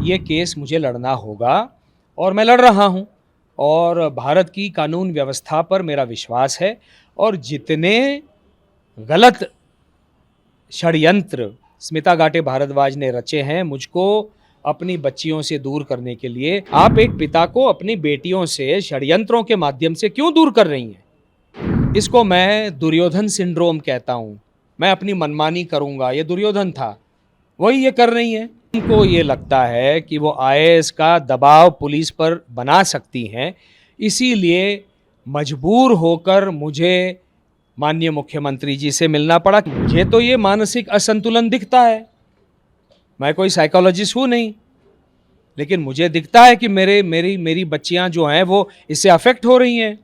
ये केस मुझे लड़ना होगा और मैं लड़ रहा हूँ और भारत की कानून व्यवस्था पर मेरा विश्वास है और जितने गलत षड्यंत्र स्मिता गाटे भारद्वाज ने रचे हैं मुझको अपनी बच्चियों से दूर करने के लिए, आप एक पिता को अपनी बेटियों से षड्यंत्रों के माध्यम से क्यों दूर कर रही हैं? इसको मैं दुर्योधन सिंड्रोम कहता हूँ। मैं अपनी मनमानी करूँगा, ये दुर्योधन था, वही ये कर रही हैं। उनको ये लगता है कि वो आईएएस का दबाव पुलिस पर बना सकती हैं, इसीलिए मजबूर होकर मुझे माननीय मुख्यमंत्री जी से मिलना पड़ा। मुझे तो ये मानसिक असंतुलन दिखता है, मैं कोई साइकोलॉजिस्ट हूँ नहीं, लेकिन मुझे दिखता है कि मेरी बच्चियां जो हैं वो इससे अफेक्ट हो रही हैं।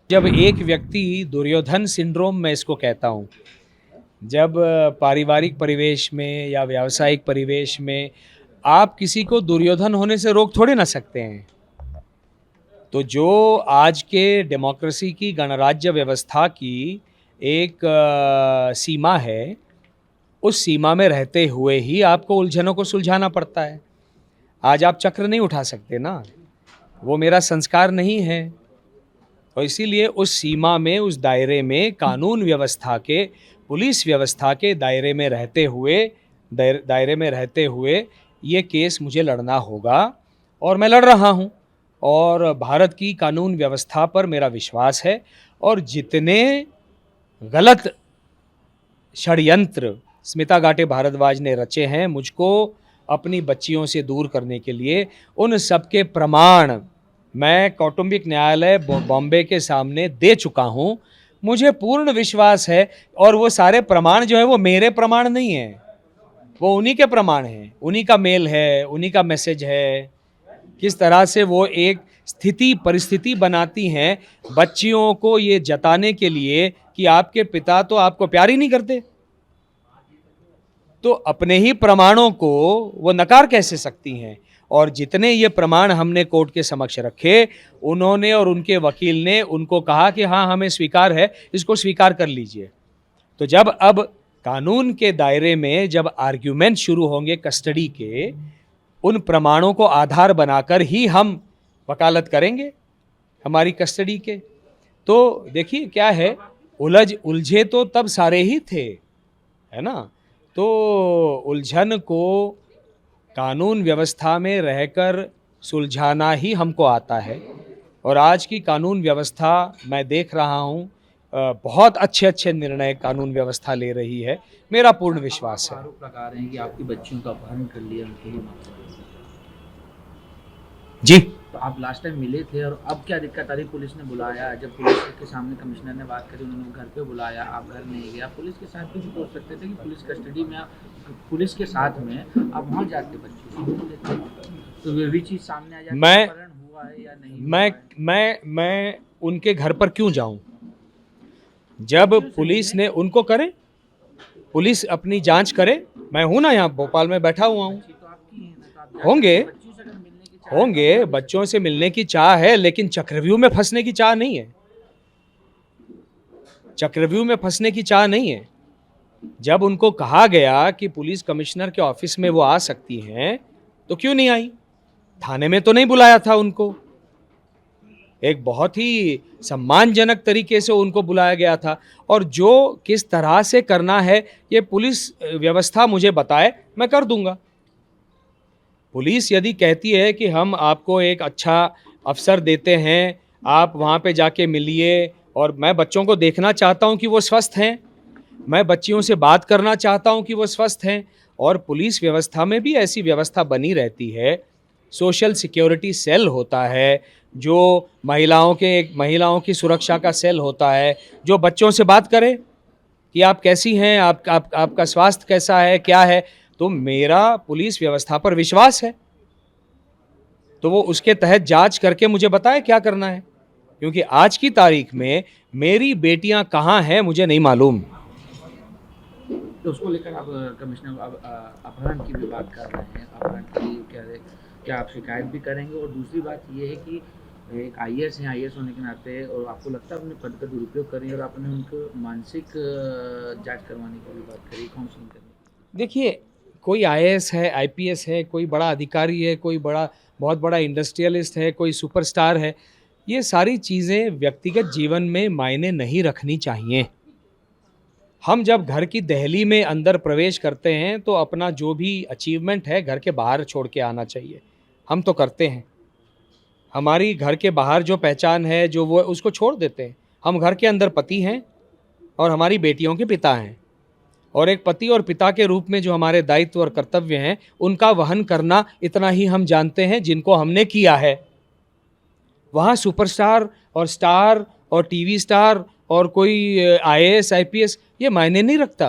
जब एक व्यक्ति दुर्योधन सिंड्रोम मैं इसको कहता हूँ, जब पारिवारिक परिवेश में या व्यावसायिक परिवेश में आप किसी को दुर्योधन होने से रोक थोड़े ना सकते हैं। तो जो आज के डेमोक्रेसी की गणराज्य व्यवस्था की एक सीमा है, उस सीमा में रहते हुए ही आपको उलझनों को सुलझाना पड़ता है। आज आप चक्र नहीं उठा सकते ना, वो मेरा संस्कार नहीं है। और इसीलिए उस सीमा में, उस दायरे में, कानून व्यवस्था के, पुलिस व्यवस्था के दायरे में रहते हुए ये केस मुझे लड़ना होगा और मैं लड़ रहा हूँ और भारत की कानून व्यवस्था पर मेरा विश्वास है और जितने गलत षड्यंत्र स्मिता गाटे भारद्वाज ने रचे हैं मुझको अपनी बच्चियों से दूर करने के लिए, उन सब के प्रमाण मैं कौटुंबिक न्यायालय बॉम्बे के सामने दे चुका हूं। मुझे पूर्ण विश्वास है और वो सारे प्रमाण जो है वो मेरे प्रमाण नहीं है, वो उन्हीं के प्रमाण हैं, उन्हीं का मेल है, उन्हीं का मैसेज है। किस तरह से वो एक परिस्थिति बनाती हैं बच्चियों को ये जताने के लिए कि आपके पिता तो आपको प्यार ही नहीं करते, तो अपने ही प्रमाणों को वो नकार कैसे सकती हैं? और जितने ये प्रमाण हमने कोर्ट के समक्ष रखे, उन्होंने और उनके वकील ने उनको कहा कि हाँ हमें स्वीकार है, इसको स्वीकार कर लीजिए। तो जब अब कानून के दायरे में जब आर्ग्यूमेंट शुरू होंगे कस्टडी के, उन प्रमाणों को आधार बनाकर ही हम वकालत करेंगे हमारी कस्टडी के। तो देखिए क्या है, उलझे तो तब सारे ही थे, है ना? तो उलझन को कानून व्यवस्था में रहकर सुलझाना ही हमको आता है और आज की कानून व्यवस्था मैं देख रहा हूँ बहुत अच्छे निर्णय कानून व्यवस्था ले रही है, मेरा पूर्ण विश्वास है। आरोप लगा रहे हैं कि आपकी बच्चियों का अपहरण कर लिया उनके ही जी, तो आप लास्ट टाइम मिले थे और अब क्या दिक्कत आ रही? पुलिस ने बुलाया, जब पुलिस के सामने कमिश्नर ने बात करी, उन्होंने घर पे बुलाया, आप घर नहीं गया। पुलिस के साथ भी सोच सकते थे कि पुलिस कस्टडी में पुलिस के साथ में आप वहाँ जाके बच्चे को मिल लेते, तो वे भी चीज़ सामने आ जाती है, अपहरण हुआ है या नहीं। मैं उनके घर पर क्यों जाऊं? जब पुलिस ने उनको करे, पुलिस अपनी जांच करे, मैं हूं ना, यहाँ भोपाल में बैठा हुआ हूँ। होंगे बच्चों से मिलने की चाह है, लेकिन चक्रव्यूह में फंसने की चाह नहीं है, चक्रव्यूह में फंसने की चाह नहीं है। जब उनको कहा गया कि पुलिस कमिश्नर के ऑफिस में वो आ सकती हैं, तो क्यों नहीं आई? थाने में तो नहीं बुलाया था उनको, एक बहुत ही सम्मानजनक तरीके से उनको बुलाया गया था। और जो किस तरह से करना है ये पुलिस व्यवस्था मुझे बताए, मैं कर दूंगा। पुलिस यदि कहती है कि हम आपको एक अच्छा अवसर देते हैं, आप वहाँ पे जाके मिलिए, और मैं बच्चों को देखना चाहता हूँ कि वो स्वस्थ हैं, मैं बच्चियों से बात करना चाहता हूँ कि वो स्वस्थ हैं, और पुलिस व्यवस्था में भी ऐसी व्यवस्था बनी रहती है। सोशल सिक्योरिटी सेल होता है, जो महिलाओं की सुरक्षा का सेल होता है, जो बच्चों से बात करे कि आप कैसी हैं, आपका स्वास्थ्य कैसा है, क्या है। तो मेरा पुलिस व्यवस्था पर विश्वास है, तो वो उसके तहत जांच करके मुझे बताए क्या करना है, क्योंकि आज की तारीख में मेरी बेटियां कहाँ हैं मुझे नहीं मालूम। तो उसको लेकर आप कमिश्नर अपहरण की भी बात कर रहे हैं, अपहरण की क्या आप शिकायत भी करेंगे? और दूसरी बात ये है कि एक आईएएस हैं, आईएएस होने के नाते, और आपको लगता है अपने पद का दुरुपयोग कर रही है, और आपने उनको मानसिक जांच करवाने की भी बात करी, काउंसलिंग करने की? देखिए, कोई आईएएस है, आईपीएस है, कोई बड़ा अधिकारी है, कोई बहुत बड़ा इंडस्ट्रियलिस्ट है, कोई सुपरस्टार है, ये सारी चीज़ें व्यक्तिगत जीवन में मायने नहीं रखनी चाहिए। हम जब घर की दहली में अंदर प्रवेश करते हैं तो अपना जो भी अचीवमेंट है घर के बाहर छोड़ के आना चाहिए। हम तो करते हैं। हमारी घर के बाहर जो पहचान है, जो वो उसको छोड़ देते हैं। हम घर के अंदर पति हैं और हमारी बेटियों के पिता हैं, और एक पति और पिता के रूप में जो हमारे दायित्व और कर्तव्य हैं उनका वहन करना इतना ही हम जानते हैं जिनको हमने किया है। वहाँ सुपरस्टार और स्टार और टीवी स्टार और कोई आईएएस आईपीएस ये मायने नहीं रखता।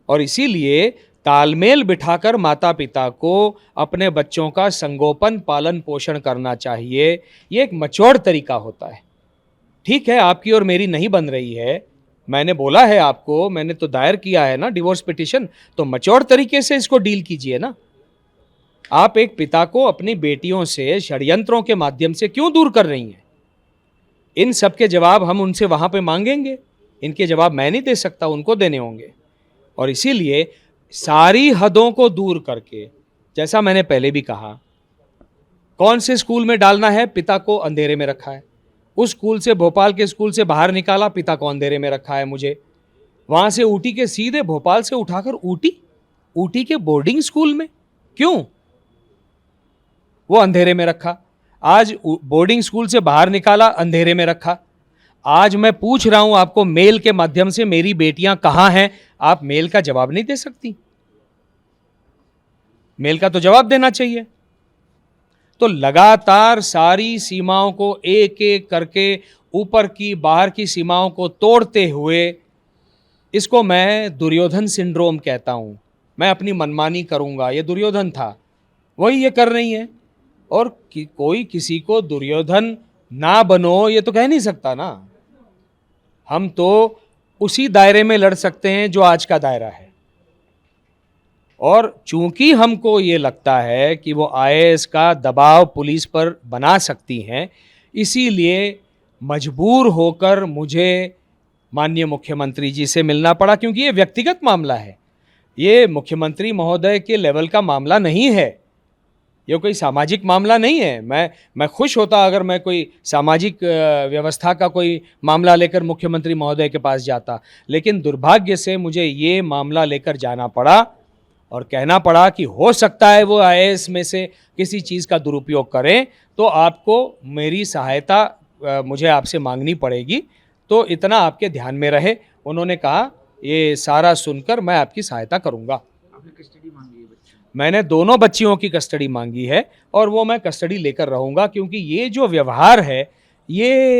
और इसीलिए तालमेल बिठाकर माता पिता को अपने बच्चों का संगोपन पालन पोषण करना चाहिए। ये एक मैच्योर तरीका होता है। ठीक है, आपकी और मेरी नहीं बन रही है, मैंने बोला है आपको, मैंने तो दायर किया है ना डिवोर्स पिटीशन, तो मैच्योर तरीके से इसको डील कीजिए ना। आप एक पिता को अपनी बेटियों से षड्यंत्रों के माध्यम से क्यों दूर कर रही हैं? इन सब के जवाब हम उनसे वहां पे मांगेंगे। इनके जवाब मैं नहीं दे सकता, उनको देने होंगे। और इसीलिए सारी हदों को दूर करके, जैसा मैंने पहले भी कहा, कौन से स्कूल में डालना है, पिता को अंधेरे में रखा है। उस स्कूल से, भोपाल के स्कूल से बाहर निकाला, पिता को अंधेरे में रखा है मुझे। वहां से ऊटी के सीधे भोपाल से उठाकर ऊटी के बोर्डिंग स्कूल में क्यों? वो अंधेरे में रखा। आज बोर्डिंग स्कूल से बाहर निकाला, अंधेरे में रखा। आज मैं पूछ रहा हूं आपको मेल के माध्यम से, मेरी बेटियां कहां हैं? आप मेल का जवाब नहीं दे सकती। मेल का तो जवाब देना चाहिए। तो लगातार सारी सीमाओं को एक एक करके, ऊपर की बाहर की सीमाओं को तोड़ते हुए, इसको मैं दुर्योधन सिंड्रोम कहता हूं। मैं अपनी मनमानी करूंगा, ये दुर्योधन था, वही ये कर रही है। और कोई किसी को दुर्योधन ना बनो ये तो कह नहीं सकता ना। हम तो उसी दायरे में लड़ सकते हैं जो आज का दायरा है। और चूंकि हमको ये लगता है कि वो आईएएस का दबाव पुलिस पर बना सकती हैं, इसीलिए मजबूर होकर मुझे माननीय मुख्यमंत्री जी से मिलना पड़ा, क्योंकि ये व्यक्तिगत मामला है। ये मुख्यमंत्री महोदय के लेवल का मामला नहीं है, ये कोई सामाजिक मामला नहीं है। मैं खुश होता अगर मैं कोई सामाजिक व्यवस्था का कोई मामला लेकर मुख्यमंत्री महोदय के पास जाता, लेकिन दुर्भाग्य से मुझे ये मामला लेकर जाना पड़ा और कहना पड़ा कि हो सकता है वो आईएएस में से किसी चीज़ का दुरुपयोग करें, तो आपको मेरी सहायता मुझे आपसे मांगनी पड़ेगी। तो इतना आपके ध्यान में रहे। उन्होंने कहा ये सारा सुनकर मैं आपकी सहायता करूँगा। आपने कस्टडी मांगी है बच्चों? मैंने दोनों बच्चियों की कस्टडी मांगी है और वो मैं कस्टडी लेकर रहूँगा, क्योंकि ये जो व्यवहार है ये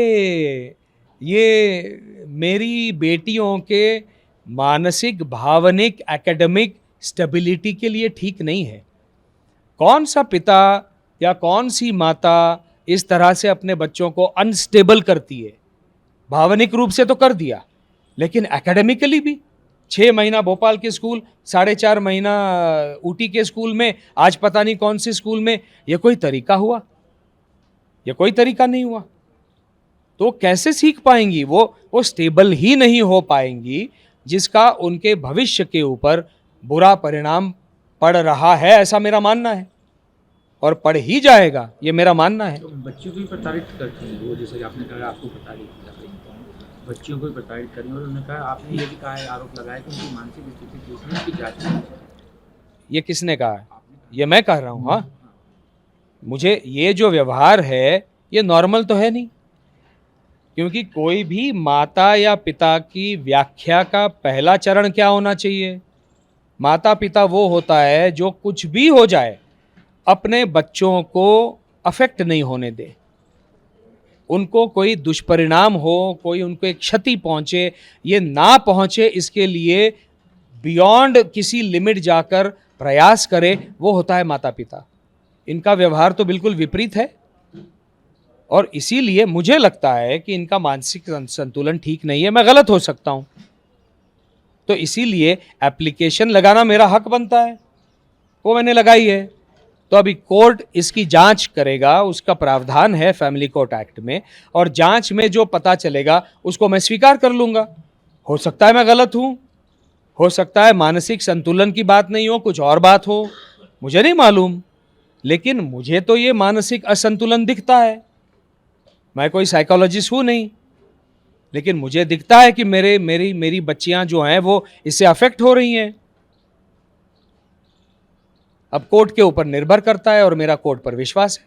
मेरी बेटियों के मानसिक, भावनिक, एकेडमिक स्टेबिलिटी के लिए ठीक नहीं है। कौन सा पिता या कौन सी माता इस तरह से अपने बच्चों को अनस्टेबल करती है? भावनिक रूप से तो कर दिया, लेकिन एकेडमिकली भी 6 महीना भोपाल के स्कूल, 4.5 महीना ऊटी के स्कूल में, आज पता नहीं कौन से स्कूल में। ये कोई तरीका हुआ? ये कोई तरीका नहीं हुआ। तो कैसे सीख पाएंगी? वो स्टेबल ही नहीं हो पाएंगी, जिसका उनके भविष्य के ऊपर बुरा परिणाम पड़ रहा है, ऐसा मेरा मानना है, और पड़ ही जाएगा, ये मेरा मानना है। तो बच्चियों को भी प्रताड़ित करती हैं वो, जैसे कि आपने कहा आपको प्रताड़ित कर रही हैं, बच्चियों को भी प्रताड़ित करें। और उन्होंने कहा, आपने ये भी कहा है, आरोप लगाया कि उनकी मानसिक स्थिति देखने की जांच होनी चाहिए। ये किसने कहा है? ये मैं कह रहा हूँ। हाँ, मुझे ये जो व्यवहार है ये नॉर्मल तो है नहीं, क्योंकि कोई भी माता या पिता की व्याख्या का पहला चरण क्या होना चाहिए? माता पिता वो होता है जो कुछ भी हो जाए अपने बच्चों को अफेक्ट नहीं होने दे, उनको कोई दुष्परिणाम हो, कोई उनको एक क्षति पहुंचे, ये ना पहुंचे, इसके लिए बियॉन्ड किसी लिमिट जाकर प्रयास करे, वो होता है माता पिता। इनका व्यवहार तो बिल्कुल विपरीत है, और इसीलिए मुझे लगता है कि इनका मानसिक संतुलन ठीक नहीं है। मैं गलत हो सकता हूं, तो इसीलिए एप्लीकेशन लगाना मेरा हक बनता है, वो मैंने लगाई है। तो अभी कोर्ट इसकी जांच करेगा, उसका प्रावधान है फैमिली कोर्ट एक्ट में, और जांच में जो पता चलेगा उसको मैं स्वीकार कर लूंगा। हो सकता है मैं गलत हूं, हो सकता है मानसिक संतुलन की बात नहीं हो, कुछ और बात हो, मुझे नहीं मालूम, लेकिन मुझे तो ये मानसिक असंतुलन दिखता है। मैं कोई साइकोलॉजिस्ट हूं नहीं, लेकिन मुझे दिखता है कि मेरी बच्चियां जो हैं वो इससे अफेक्ट हो रही हैं। अब कोर्ट के ऊपर निर्भर करता है और मेरा कोर्ट पर विश्वास है।